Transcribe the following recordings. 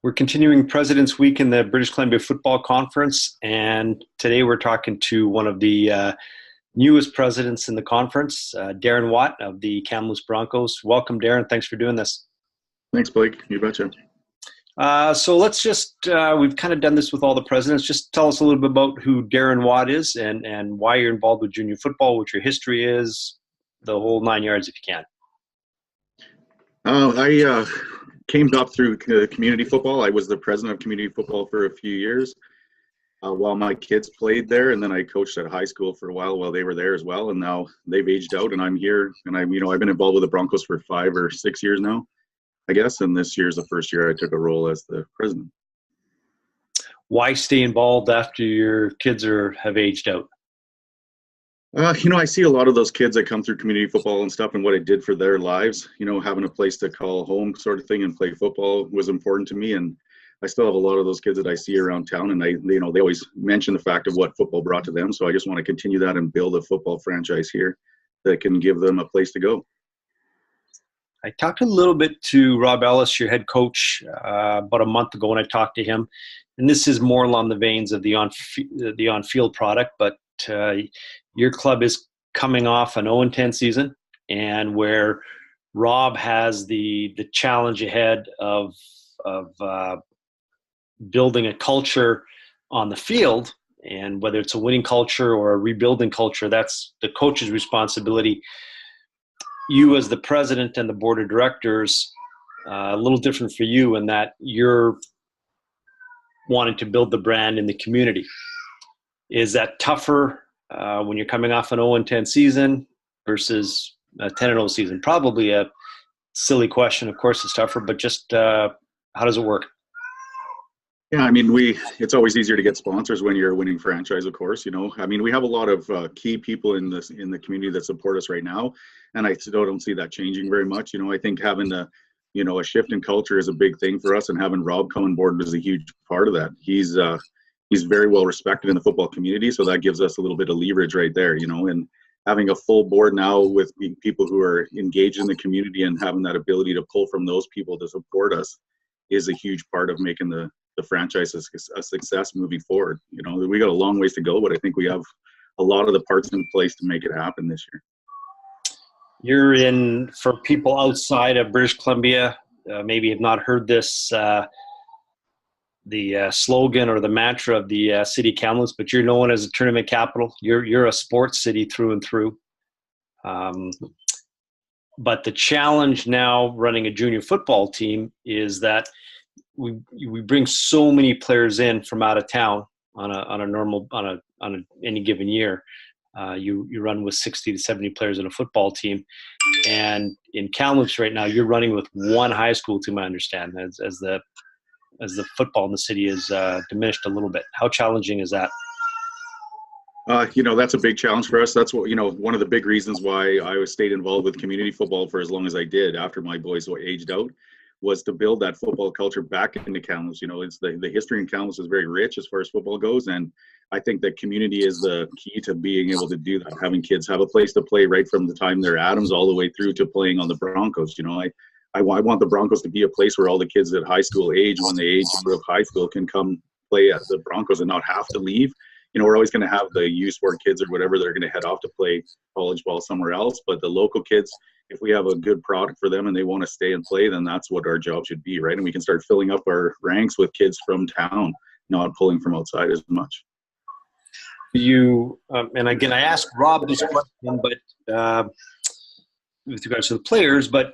We're continuing President's Week in the British Columbia Football Conference, and today we're talking to one of the newest presidents in the conference, Darren Watt of the Kamloops Broncos. Welcome, Darren. Thanks for doing this. Thanks, Blake. You betcha. So let's just, we've kind of done this with all the presidents. Just tell us a little bit about who Darren Watt is and why you're involved with junior football, what your history is, the whole 9 yards if you can. I came up through community football. I was the president of community football for a few years while my kids played there, and then I coached at high school for a while they were there as well. And now they've aged out, and I'm here. And I've been involved with the Broncos for 5 or 6 years now, I guess. And this year's the first year I took a role as the president. Why stay involved after your kids have aged out? I see a lot of those kids that come through community football and stuff and what it did for their lives. Having a place to call home sort of thing and play football was important to me. And I still have a lot of those kids that I see around town, and they always mention the fact of what football brought to them. So I just want to continue that and build a football franchise here that can give them a place to go. I talked a little bit to Rob Ellis, your head coach, about a month ago when I talked to him. And this is more along the veins of the on-field product, but your club is coming off an 0-10 season, and where Rob has the challenge ahead of building a culture on the field, and whether it's a winning culture or a rebuilding culture, that's the coach's responsibility. You as the president and the board of directors, a little different for you in that you're wanting to build the brand in the community. Is that tougher when you're coming off an 0-10 season versus a 10-0 season? Probably a silly question. Of course it's tougher, but just how does it work? Yeah, it's always easier to get sponsors when you're a winning franchise, of course. We have a lot of key people in the community that support us right now, and I still don't see that changing very much. I think having a shift in culture is a big thing for us, and having Rob come on board is a huge part of that. He's very well respected in the football community, so that gives us a little bit of leverage right there, and having a full board now with people who are engaged in the community and having that ability to pull from those people to support us is a huge part of making the franchise a success moving forward. We got a long ways to go, but I think we have a lot of the parts in place to make it happen this year. You're in, for people outside of British Columbia, maybe have not heard this, the slogan or the mantra of the city Kamloops, but you're known as a tournament capital. You're a sports city through and through. But the challenge now running a junior football team is that we bring so many players in from out of town on any given year. You run with 60 to 70 players in a football team, and in Kamloops right now you're running with one high school team, I understand, as the football in the city is diminished a little bit. How challenging is that? That's a big challenge for us. That's what, one of the big reasons why I stayed involved with community football for as long as I did after my boys were aged out, was to build that football culture back into Kamloops. It's the history in Kamloops is very rich as far as football goes, and I think that community is the key to being able to do that. Having kids have a place to play right from the time they're Adams all the way through to playing on the Broncos. I want the Broncos to be a place where all the kids at high school age, when they age out of high school, can come play at the Broncos and not have to leave. We're always going to have the U-Sport kids or whatever that are going to head off to play college ball somewhere else. But the local kids, if we have a good product for them and they want to stay and play, then that's what our job should be, right? And we can start filling up our ranks with kids from town, not pulling from outside as much. And again, I asked Rob this question, but with regards to the players, but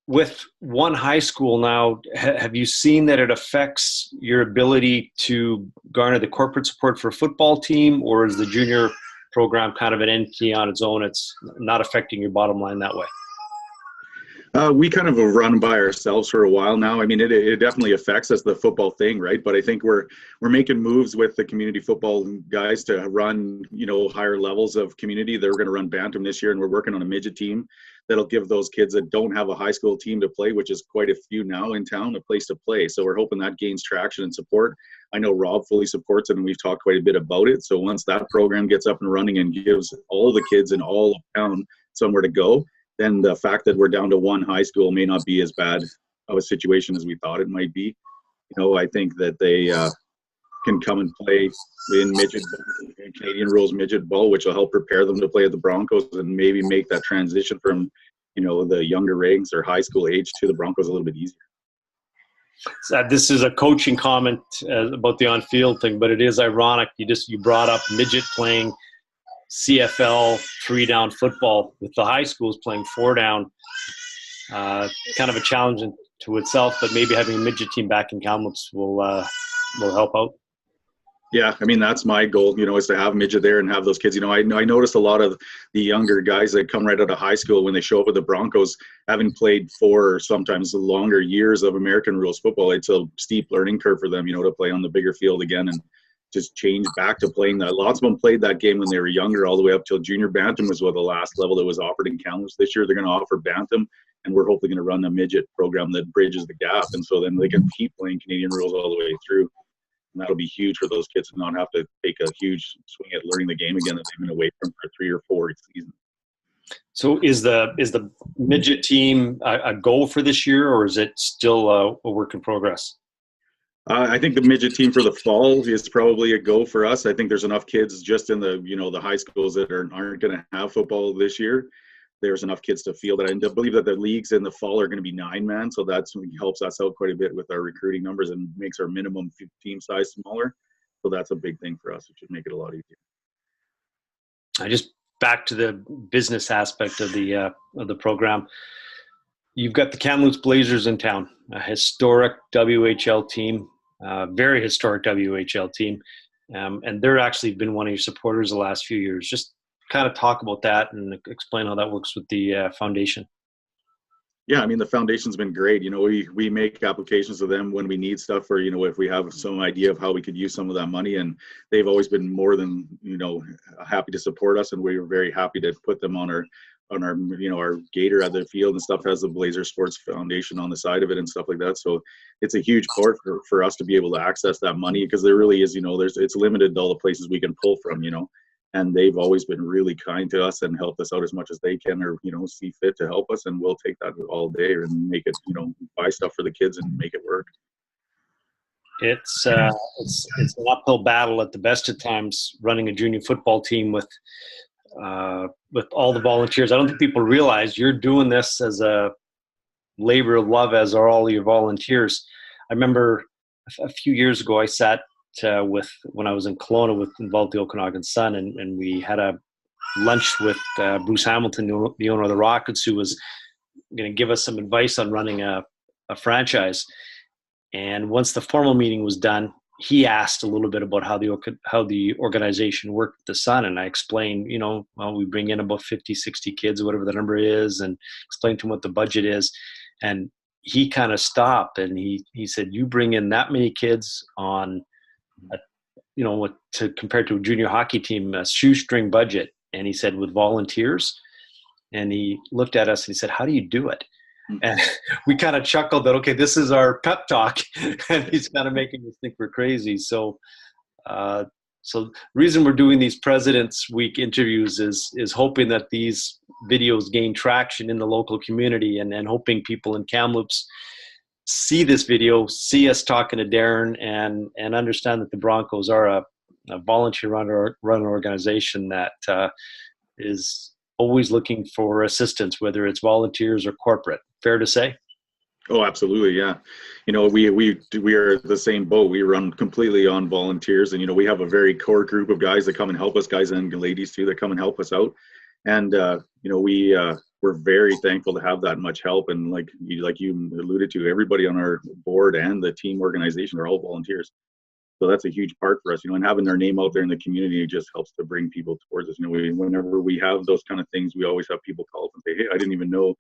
with one high school now, have you seen that it affects your ability to garner the corporate support for a football team, or is the junior program kind of an entity on its own? It's not affecting your bottom line that way? We kind of run by ourselves for a while now. It definitely affects us, the football thing, right? But I think we're making moves with the community football guys to run, higher levels of community. They're going to run Bantam this year, and we're working on a midget team that'll give those kids that don't have a high school team to play, which is quite a few now in town, a place to play. So we're hoping that gains traction and support. I know Rob fully supports it, and we've talked quite a bit about it. So once that program gets up and running and gives all the kids in all of town somewhere to go, then the fact that we're down to one high school may not be as bad of a situation as we thought it might be. I think that they can come and play in Canadian rules midget ball, which will help prepare them to play at the Broncos and maybe make that transition from, the younger ranks or high school age to the Broncos a little bit easier. This is a coaching comment about the on-field thing, but it is ironic. You brought up midget playing CFL 3-down football with the high schools playing 4-down. Kind of a challenge to itself, but maybe having a midget team back in Kamloops will help out. Yeah, I mean, that's my goal, is to have midget there and have those kids. I noticed a lot of the younger guys that come right out of high school when they show up at the Broncos, having played 4 or sometimes longer years of American rules football. It's a steep learning curve for them, to play on the bigger field again and just change back to playing that. Lots of them played that game when they were younger, all the way up till junior bantam was the last level that was offered in Kamloops. This year they're going to offer bantam, and we're hopefully going to run a midget program that bridges the gap, and so then they can keep playing Canadian rules all the way through. And that'll be huge for those kids to not have to take a huge swing at learning the game again that they've been away from for 3 or 4 seasons. So is the midget team a goal for this year, or is it still a work in progress? I think the midget team for the fall is probably a go for us. I think there's enough kids just in the the high schools that aren't going to have football this year. There's enough kids to field it. And I believe that the leagues in the fall are going to be 9-man, so that helps us out quite a bit with our recruiting numbers and makes our minimum team size smaller. So that's a big thing for us. It should make it a lot easier. I just back to the business aspect of the program. You've got the Kamloops Blazers in town, a historic WHL team, very historic WHL team, and they're actually been one of your supporters the last few years. Just kind of talk about that and explain how that works with the foundation. Yeah, I mean, the foundation's been great. We make applications to them when we need stuff, or if we have some idea of how we could use some of that money, and they've always been more than happy to support us, and we're very happy to put them on our our gator at the field and stuff. Has the Blazer Sports Foundation on the side of it and stuff like that. So it's a huge part for us to be able to access that money, because there really is it's limited to all the places we can pull from. And they've always been really kind to us and helped us out as much as they can, or see fit to help us, and we'll take that all day and make it buy stuff for the kids and make it work. It's an uphill battle at the best of times running a junior football team with all the volunteers. I don't think people realize you're doing this as a labor of love, as are all your volunteers. I remember a few years ago I sat when I was in Kelowna involved the Okanagan Sun, and we had a lunch with Bruce Hamilton, the owner of the Rockets, who was going to give us some advice on running a franchise. And once the formal meeting was done, he asked a little bit about how the organization worked with the Sun, and I explained, we bring in about 50, 60 kids, whatever the number is, and explained to him what the budget is. And he kind of stopped, and he said, "You bring in that many kids on compared to a junior hockey team, a shoestring budget." And he said, "With volunteers." And he looked at us and he said, "How do you do it?" And we kind of chuckled that, okay, this is our pep talk, and he's kind of making us think we're crazy. So the reason we're doing these President's Week interviews is hoping that these videos gain traction in the local community, and hoping people in Kamloops see this video, see us talking to Darren, and understand that the Broncos are a volunteer run organization that is always looking for assistance, whether it's volunteers or corporate. Fair to say? Oh, absolutely, yeah. We are the same boat. We run completely on volunteers, and we have a very core group of guys that come and help us, guys and ladies too, that come and help us out. And we're very thankful to have that much help. And like you alluded to, everybody on our board and the team organization are all volunteers. So that's a huge part for us, and having their name out there in the community just helps to bring people towards us. Whenever we have those kind of things, we always have people call up and say, "Hey, I didn't even know."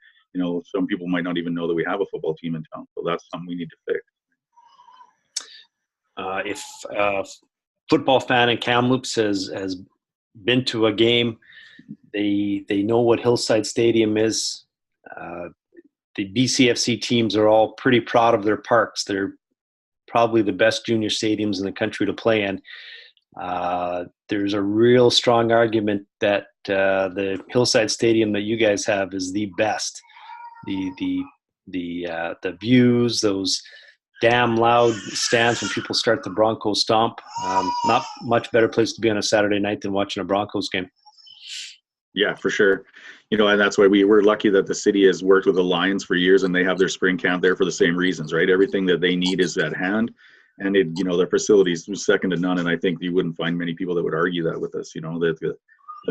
Some people might not even know that we have a football team in town. So that's something we need to fix. If a football fan in Kamloops has been to a game, they know what Hillside Stadium is. The BCFC teams are all pretty proud of their parks. They're probably the best junior stadiums in the country to play in. There's a real strong argument that the Hillside Stadium that you guys have is the best. The views, those damn loud stands when people start the Broncos stomp. Not much better place to be on a Saturday night than watching a Broncos game. Yeah, for sure. And that's why we're lucky that the city has worked with the Lions for years, and they have their spring camp there for the same reasons, right? Everything that they need is at hand, and their facilities are second to none. And I think you wouldn't find many people that would argue that with us. That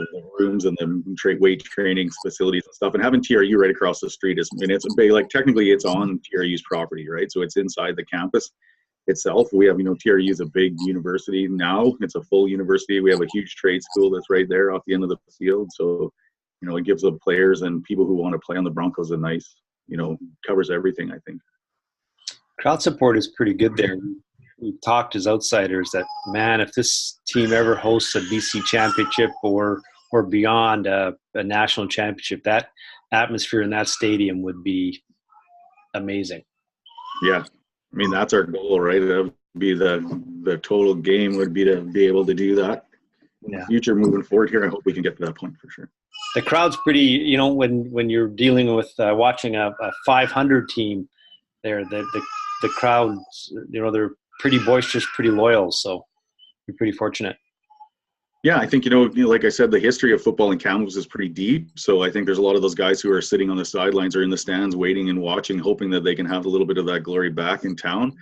the rooms and the weight training facilities and stuff, and having TRU right across the street it's technically it's on TRU's property, right? So it's inside the campus itself. We have, TRU is a big university now. It's a full university. We have a huge trade school that's right there off the end of the field. So, it gives the players and people who want to play on the Broncos a nice, covers everything, I think. Crowd support is pretty good there. We talked as outsiders that, man, if this team ever hosts a BC championship or beyond a national championship, that atmosphere in that stadium would be amazing. Yeah. I mean, that's our goal, right? That would be the total game would be to be able to do that. In the future, moving forward here, I hope we can get to that point for sure. The crowd's pretty, when you're dealing with watching a 500 team there, the crowds, they're pretty boisterous, pretty loyal. So you're pretty fortunate. Yeah, I think, like I said, the history of football in Kamloops is pretty deep. So I think there's a lot of those guys who are sitting on the sidelines or in the stands waiting and watching, hoping that they can have a little bit of that glory back in town.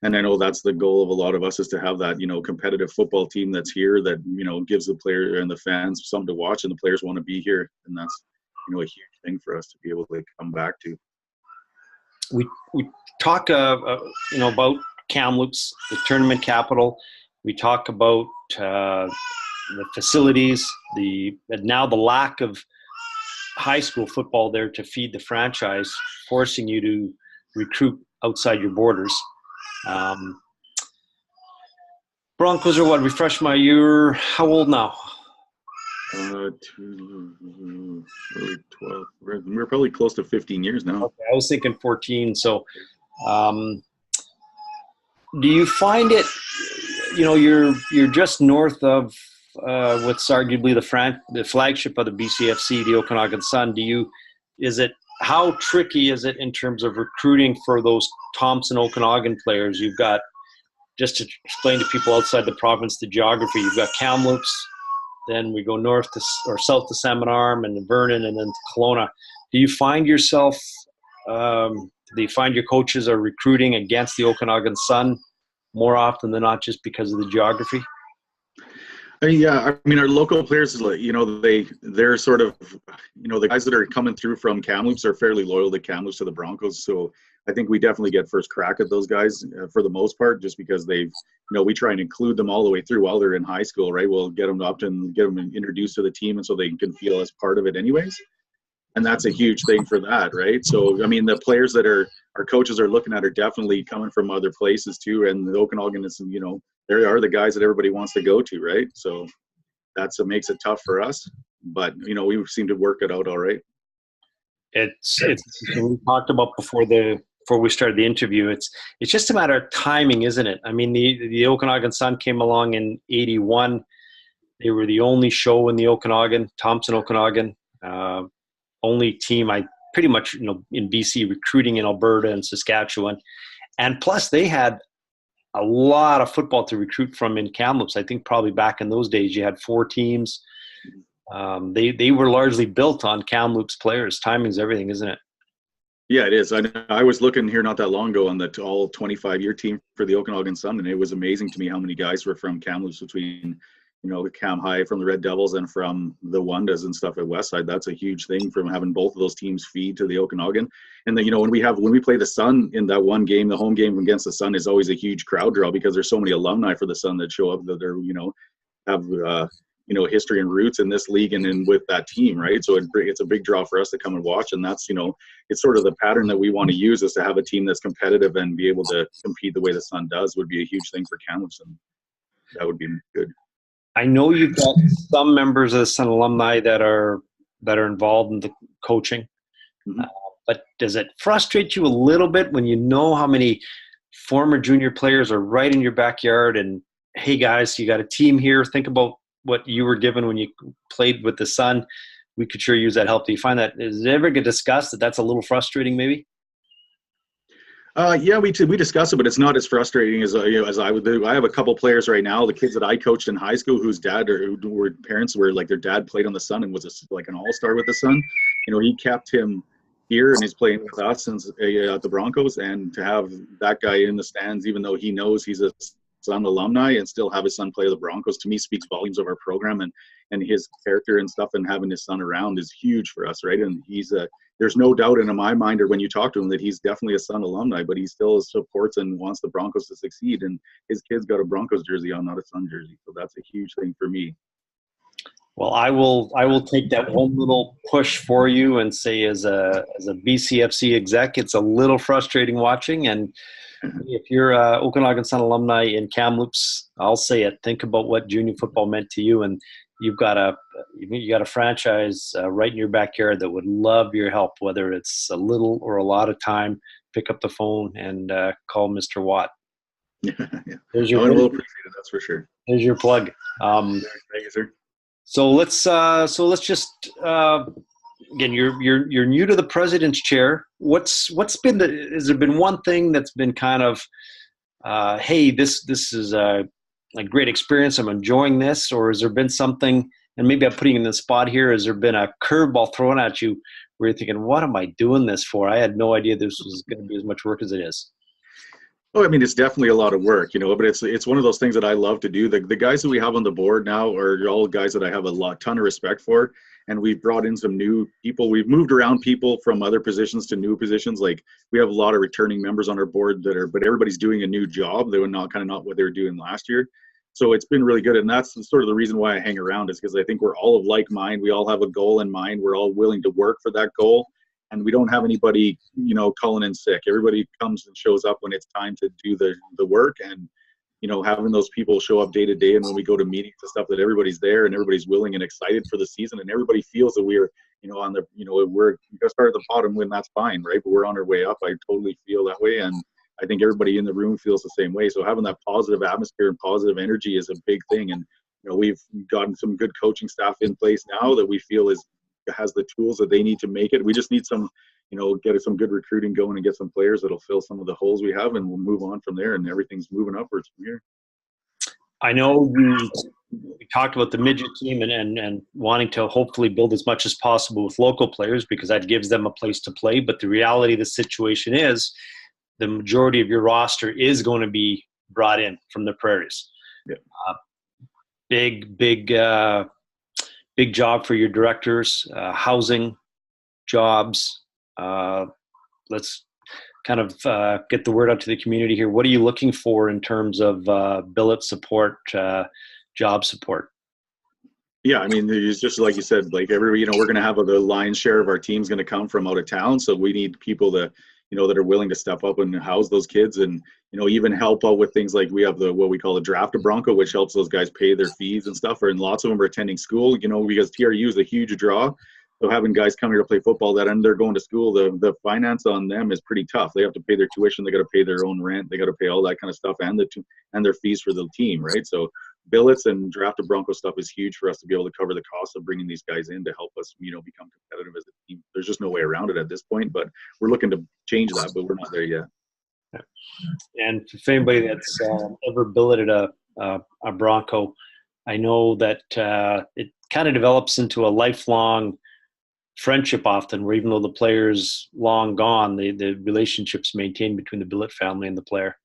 And I know that's the goal of a lot of us, is to have that, competitive football team that's here that, gives the player and the fans something to watch, and the players want to be here. And that's, a huge thing for us to be able to come back to. We talk, about Kamloops, the tournament capital. We talk about the facilities, now the lack of high school football there to feed the franchise, forcing you to recruit outside your borders. Broncos are what? Refresh my year. How old now? 12. We're probably close to 15 years now. Okay, I was thinking 14. So, do you find it? You're just north of what's arguably the flagship of the BCFC, the Okanagan Sun. How tricky is it in terms of recruiting for those Thompson Okanagan players? You've got, just to explain to people outside the province the geography, you've got Kamloops, then we go north to or south to Salmon Arm and Vernon, and then to Kelowna. Do you find your coaches are recruiting against the Okanagan Sun more often than not, just because of the geography? Yeah, I mean, our local players, they're sort of, the guys that are coming through from Kamloops are fairly loyal to Kamloops, to the Broncos. So I think we definitely get first crack at those guys for the most part, just because they've, we try and include them all the way through while they're in high school, right? We'll get them up and get them introduced to the team, and so they can feel as part of it anyways. And that's a huge thing for that, right? So, I mean, the players that our coaches are looking at are definitely coming from other places too. And the Okanagan is, there are the guys that everybody wants to go to, right? So that's what makes it tough for us. But, we seem to work it out all right. It's we talked about before we started the interview. It's just a matter of timing, isn't it? I mean, the Okanagan Sun came along in '81. They were the only show in the Okanagan, Thompson Okanagan. Only team I pretty much, in BC, recruiting in Alberta and Saskatchewan. And plus they had a lot of football to recruit from in Kamloops. I think probably back in those days you had 4 teams. They were largely built on Kamloops players. Timing's everything, isn't it? Yeah, it is. I was looking here not that long ago on the all 25-year team for the Okanagan Sun, and it was amazing to me how many guys were from Kamloops, between the Cam High from the Red Devils and from the Wundas and stuff at Westside. That's a huge thing, from having both of those teams feed to the Okanagan. And then, when we play the Sun in that one game, the home game against the Sun is always a huge crowd draw, because there's so many alumni for the Sun that show up, that they're, have, history and roots in this league and in with that team, right? So it's a big draw for us to come and watch. And that's, it's sort of the pattern that we want to use, is to have a team that's competitive and be able to compete the way the Sun does. Would be a huge thing for Kamloops, and that would be good. I know you've got some members of the Sun alumni that are involved in the coaching, but does it frustrate you a little bit when you know how many former junior players are right in your backyard, and, hey guys, you got a team here, think about what you were given when you played with the Sun, we could sure use that help? Do you find that, does it ever get discussed, that's a little frustrating maybe? Yeah, we discuss it, but it's not as frustrating as as I would do. I have a couple players right now, the kids that I coached in high school, whose dad or who were parents were like their dad played on the Sun and was like an all-star with the Sun. He kept him here and he's playing with us since at the Broncos, and to have that guy in the stands, even though he knows he's a Sun alumni, and still have his son play the Broncos, to me speaks volumes of our program and his character and stuff. And having his son around is huge for us, right? And there's no doubt in my mind, or when you talk to him, that he's definitely a Sun alumni, but he still supports and wants the Broncos to succeed. And his kid's got a Broncos jersey on, not a Sun jersey. So that's a huge thing for me. Well, I will take that one little push for you and say, as a BCFC exec, it's a little frustrating watching. And if you're a Okanagan Sun alumni in Kamloops, I'll say it. Think about what junior football meant to you, and you got a franchise right in your backyard that would love your help, whether it's a little or a lot of time. Pick up the phone and call Mr. Watt. Yeah. There's your. I will appreciate it. That's for sure. There's your plug. Thank you, sir. So let's just again, you're new to the president's chair. What's been has there been one thing that's been kind of hey, this is a great experience, I'm enjoying this, or has there been something, and maybe I'm putting you in the spot here, has there been a curveball thrown at you where you're thinking, what am I doing this for? I had no idea this was going to be as much work as it is. Oh, I mean, it's definitely a lot of work, but it's one of those things that I love to do. The guys that we have on the board now are all guys that I have a ton of respect for, and we've brought in some new people. We've moved around people from other positions to new positions. Like, we have a lot of returning members on our board but everybody's doing a new job. They were not what they were doing last year. So it's been really good, and that's sort of the reason why I hang around, is because I think we're all of like mind. We all have a goal in mind. We're all willing to work for that goal. And we don't have anybody, calling in sick. Everybody comes and shows up when it's time to do the work, and, having those people show up day to day. And when we go to meetings and stuff, that everybody's there and everybody's willing and excited for the season, and everybody feels that we're, we're going to start at the bottom, when that's fine, right? But we're on our way up. I totally feel that way. And I think everybody in the room feels the same way. So having that positive atmosphere and positive energy is a big thing. And, we've gotten some good coaching staff in place now that we feel has the tools that they need to make it. We just need some, get some good recruiting going and get some players that'll fill some of the holes we have, and we'll move on from there, and everything's moving upwards from here. I know we talked about the midget team and wanting to hopefully build as much as possible with local players, because that gives them a place to play. But the reality of the situation is the majority of your roster is going to be brought in from the prairies. Yeah. Big job for your directors, housing, jobs. Let's kind of get the word out to the community here. What are you looking for in terms of billet support, job support? Yeah, I mean, it's just like you said, Blake, we're going to have the lion's share of our team's going to come from out of town. So we need people that are willing to step up and house those kids, and, even help out with things like we have what we call a draft a Bronco, which helps those guys pay their fees and stuff. And lots of them are attending school, because TRU is a huge draw. So having guys come here to play football and they're going to school, the finance on them is pretty tough. They have to pay their tuition, they got to pay their own rent, they got to pay all that kind of stuff, and their fees for the team, right? So billets and draft a Bronco stuff is huge for us to be able to cover the cost of bringing these guys in to help us, become competitive as a team. There's just no way around it at this point, but we're looking to change that, but we're not there yet. And for anybody that's ever billeted a Bronco, I know that it kind of develops into a lifelong friendship often, where even though the player's long gone, the relationship's maintained between the billet family and the player.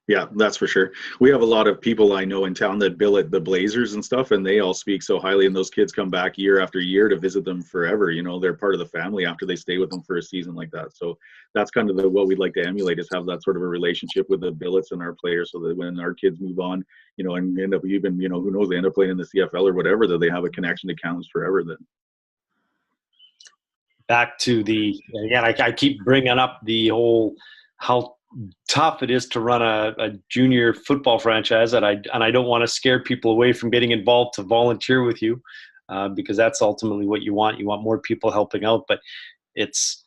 Yeah, that's for sure. We have a lot of people I know in town that billet the Blazers and stuff, and they all speak so highly, and those kids come back year after year to visit them forever. They're part of the family after they stay with them for a season like that. So that's kind of what we'd like to emulate, is have that sort of a relationship with the billets and our players, so that when our kids move on, and end up even, who knows, they end up playing in the CFL or whatever, that they have a connection to Kamloops forever then. Back to again, I keep bringing up the whole how tough it is to run a junior football franchise, and I don't want to scare people away from getting involved to volunteer with you, because that's ultimately what you want. You want more people helping out, but it's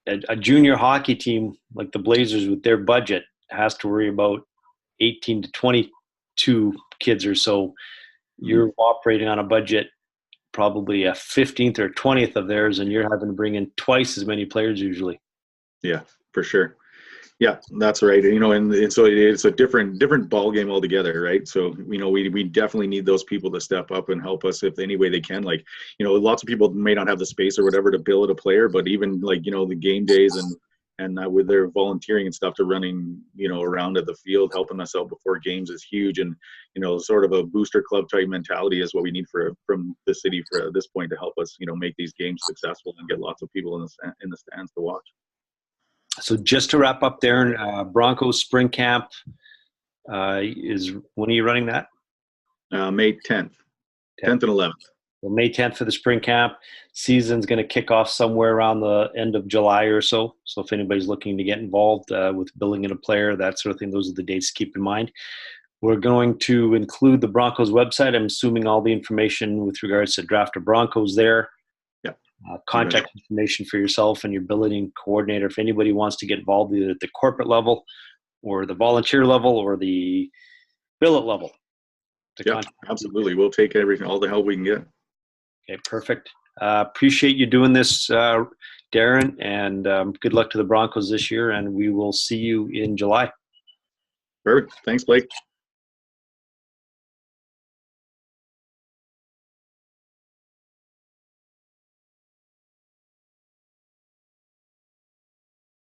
a junior hockey team like the Blazers with their budget has to worry about 18 to 22 kids or so. You're operating on a budget probably a 15th or 20th of theirs, and you're having to bring in twice as many players usually. Yeah, for sure. Yeah, that's right. And so it's a different ball game altogether, right? So, we definitely need those people to step up and help us if any way they can. Like, lots of people may not have the space or whatever to bill a player, but even like, the game days and with their volunteering and stuff to running, around at the field, helping us out before games is huge. And, sort of a booster club type mentality is what we need from the city for at this point to help us, make these games successful and get lots of people in the stands to watch. So just to wrap up, Darren, Broncos spring camp is, when are you running that? May 10th and 11th. Well, May 10th for the spring camp. Season's going to kick off somewhere around the end of July or so. So if anybody's looking to get involved with building in a player, that sort of thing, those are the dates to keep in mind. We're going to include the Broncos website. I'm assuming all the information with regards to Draft of Broncos there. Contact information for yourself and your building coordinator if anybody wants to get involved either at the corporate level or the volunteer level or the billet level. Yeah, absolutely. We'll take all the help we can get. Okay, perfect. Appreciate you doing this, Darren, and good luck to the Broncos this year, and we will see you in July. Perfect. Thanks, Blake.